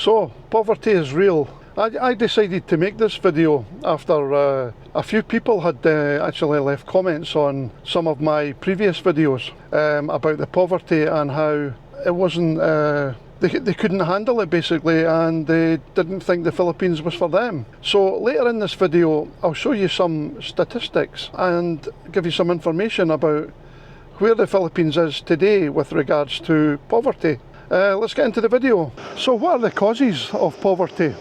So, poverty is real. I decided to make this video after a few people had actually left comments on some of my previous videos about the poverty and how it wasn't, they couldn't handle it basically, and they didn't think the Philippines was for them. So later in this video I'll show you some statistics and give you some information about where the Philippines is today with regards to poverty. Let's get into the video. So what are the causes of poverty?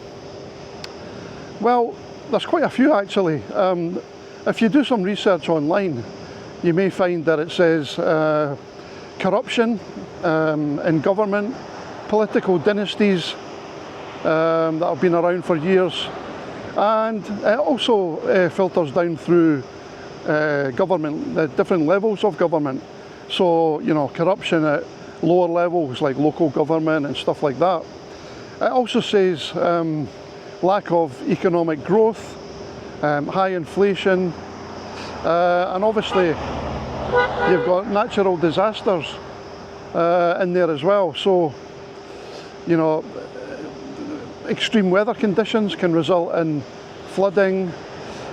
Well, there's quite a few actually. If you do some research online, you may find that it says corruption in government, political dynasties that have been around for years, and it also filters down through government, the different levels of government. So, you know, corruption at lower levels like local government and stuff like that. It also says lack of economic growth, high inflation, and obviously you've got natural disasters in there as well. So, you know, extreme weather conditions can result in flooding.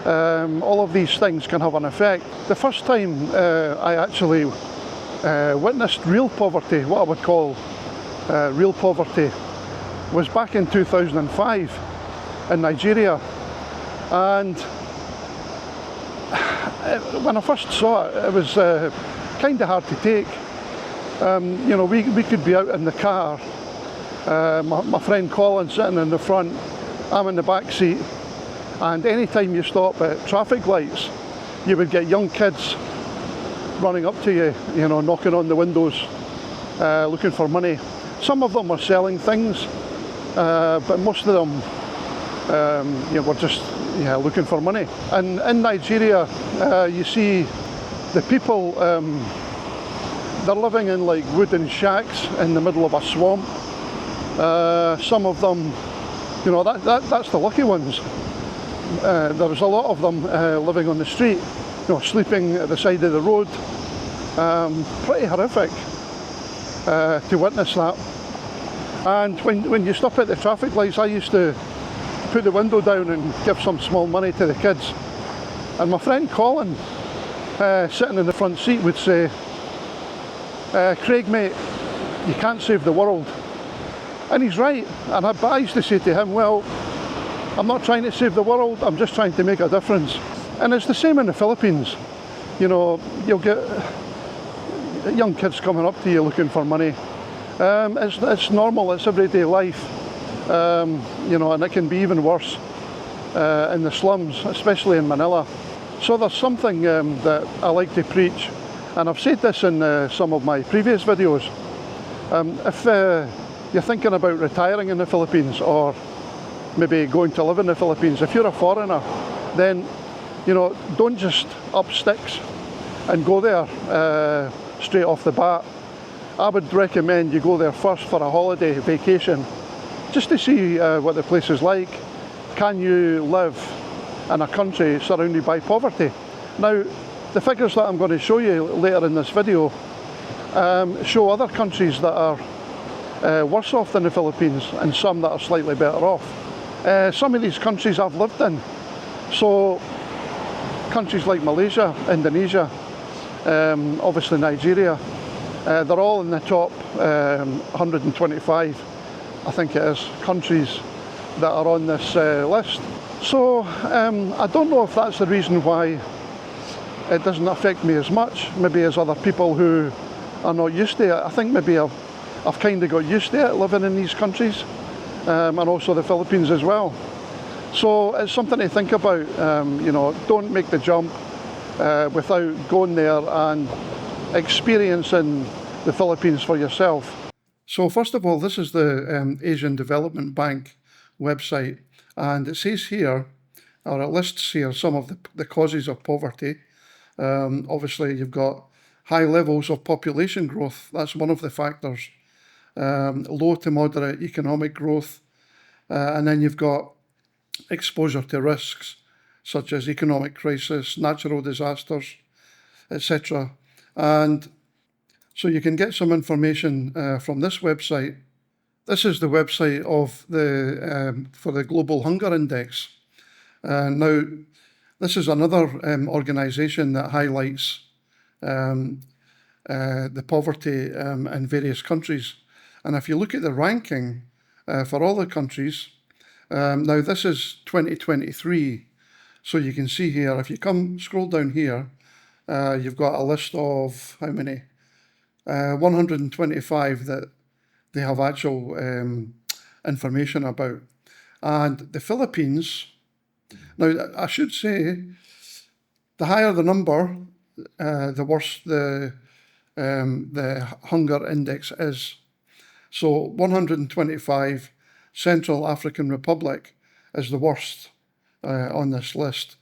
All of these things can have an effect. The first time I actually witnessed real poverty, what I would call real poverty, was back in 2005 in Nigeria. And when I first saw it, it was kind of hard to take. You know, we could be out in the car, my friend Colin sitting in the front, I'm in the back seat, and anytime you stop at traffic lights, you would get young kids running up to you, you know, knocking on the windows, looking for money. Some of them were selling things, but most of them you know, were just looking for money. And in Nigeria, you see the people, they're living in like wooden shacks in the middle of a swamp. Some of them, you know, that's the lucky ones. There's a lot of them living on the street, you know, sleeping at the side of the road. Pretty horrific to witness that. And when you stop at the traffic lights, I used to put the window down and give some small money to the kids. And my friend Colin, sitting in the front seat, would say, Craig mate, you can't save the world. And he's right. And I used to say to him, well, I'm not trying to save the world, I'm just trying to make a difference. And it's the same in the Philippines. You know, you'll get young kids coming up to you looking for money. It's normal, it's everyday life. You know, and it can be even worse in the slums, especially in Manila. So there's something that I like to preach, and I've said this in some of my previous videos. If you're thinking about retiring in the Philippines, or maybe going to live in the Philippines, if you're a foreigner, then, you know, don't just up sticks and go there straight off the bat. I would recommend you go there first for a holiday, vacation, just to see what the place is like. Can you live in a country surrounded by poverty? Now, the figures that I'm going to show you later in this video show other countries that are worse off than the Philippines, and some that are slightly better off. Some of these countries I've lived in. So countries like Malaysia, Indonesia, obviously Nigeria, they're all in the top 125, I think it is, countries that are on this list. So I don't know if that's the reason why it doesn't affect me as much, maybe as other people who are not used to it. I think maybe I've kind of got used to it living in these countries, and also the Philippines as well. So it's something to think about. You know, don't make the jump without going there and experiencing the Philippines for yourself. So first of all, this is the Asian Development Bank website, and it says here, or it lists here, some of the causes of poverty. Obviously you've got high levels of population growth, that's one of the factors. Low to moderate economic growth, and then you've got exposure to risks such as economic crisis, natural disasters, etc. And so you can get some information from this website This is the website of for the Global Hunger Index. Now, this is another organisation that highlights the poverty in various countries. And if you look at the ranking for all the countries, now this is 2023. So you can see here, if you scroll down here, you've got a list of how many? 125 that they have actual information about. And the Philippines, now I should say, the higher the number, the worse the hunger index is. So 125, Central African Republic is the worst on this list.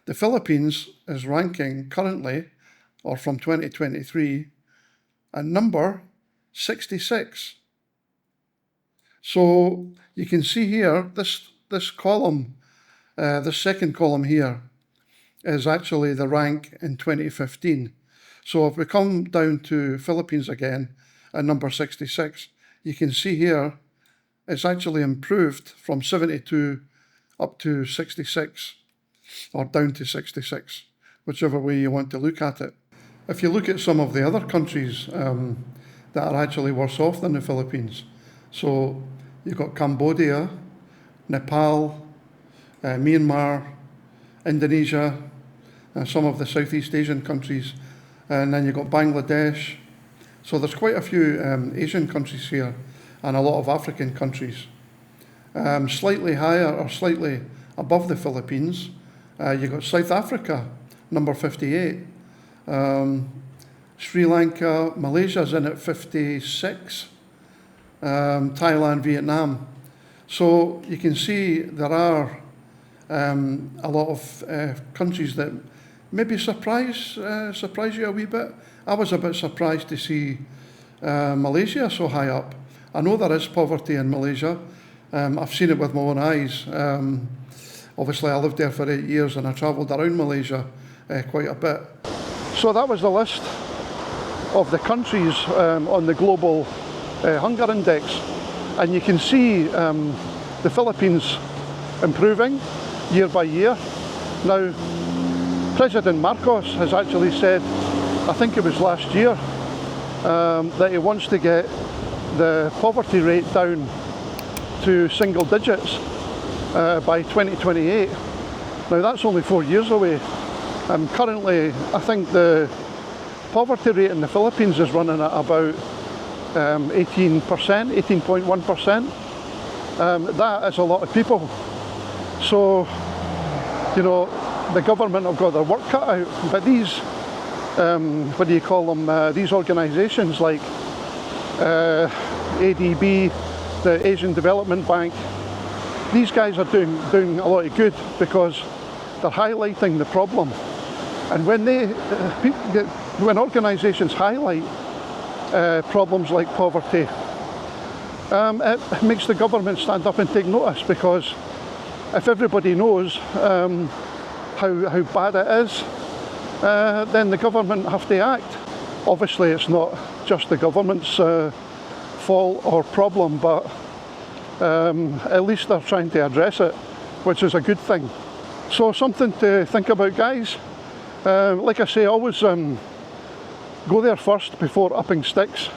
The Philippines is ranking currently, or from 2023, at number 66. So you can see here, this column, the second column here, is actually the rank in 2015. So if we come down to Philippines again, at number 66, you can see here, it's actually improved from 72 up to 66, or down to 66, whichever way you want to look at it. If you look at some of the other countries that are actually worse off than the Philippines, so you've got Cambodia, Nepal, Myanmar, Indonesia, some of the Southeast Asian countries, and then you've got Bangladesh. So there's quite a few Asian countries here and a lot of African countries. Slightly higher or slightly above the Philippines, you've got South Africa, number 58. Sri Lanka, Malaysia's in at 56. Thailand, Vietnam. So you can see there are a lot of countries that maybe surprise you a wee bit. I was a bit surprised to see Malaysia so high up. I know there is poverty in Malaysia. I've seen it with my own eyes. Obviously, I lived there for 8 years and I travelled around Malaysia quite a bit. So that was the list of the countries on the Global Hunger Index. And you can see the Philippines improving year by year. Now, President Marcos has actually said, I think it was last year, that he wants to get the poverty rate down to single digits by 2028. Now that's only 4 years away. Currently, I think the poverty rate in the Philippines is running at about 18%, 18.1%. That is a lot of people. So, you know, the government have got their work cut out, but these, what do you call them, these organisations like ADB, the Asian Development Bank, these guys are doing a lot of good because they're highlighting the problem. And when organisations highlight problems like poverty, it makes the government stand up and take notice, because if everybody knows how bad it is, then the government have to act. Obviously it's not just the government's fault or problem, but at least they're trying to address it, which is a good thing. So something to think about, guys. Like I say, always go there first before upping sticks,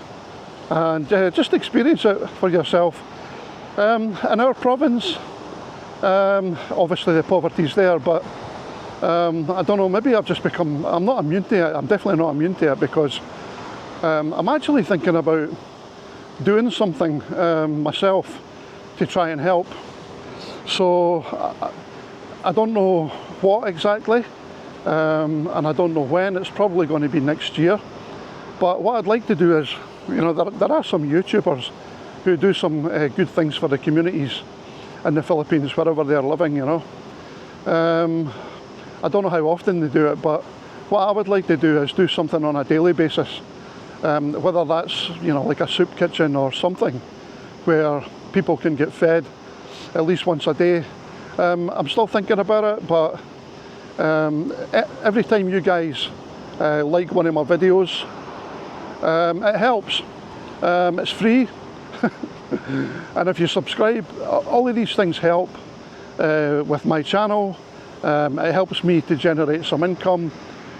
and just experience it for yourself. In our province, obviously the poverty's there, but I don't know, maybe I've just become, I'm not immune to it. I'm definitely not immune to it, because I'm actually thinking about doing something myself to try and help. So I don't know what exactly, and I don't know when. It's probably going to be next year. But what I'd like to do is, you know, there are some YouTubers who do some good things for the communities in the Philippines, wherever they're living, you know. I don't know how often they do it, but what I would like to do is do something on a daily basis, whether that's, you know, like a soup kitchen or something, where people can get fed at least once a day. I'm still thinking about it, but every time you guys like one of my videos, it helps. It's free. And if you subscribe, all of these things help with my channel. It helps me to generate some income,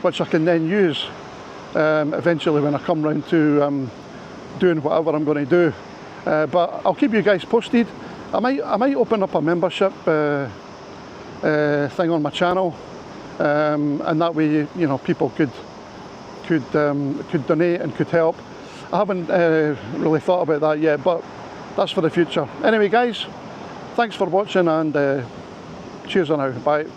which I can then use eventually when I come round to doing whatever I'm going to do. But I'll keep you guys posted. I might open up a membership thing on my channel, and that way, you know, people could donate and could help. I haven't really thought about that yet, but that's for the future. Anyway, guys, thanks for watching, and cheers on now. Bye.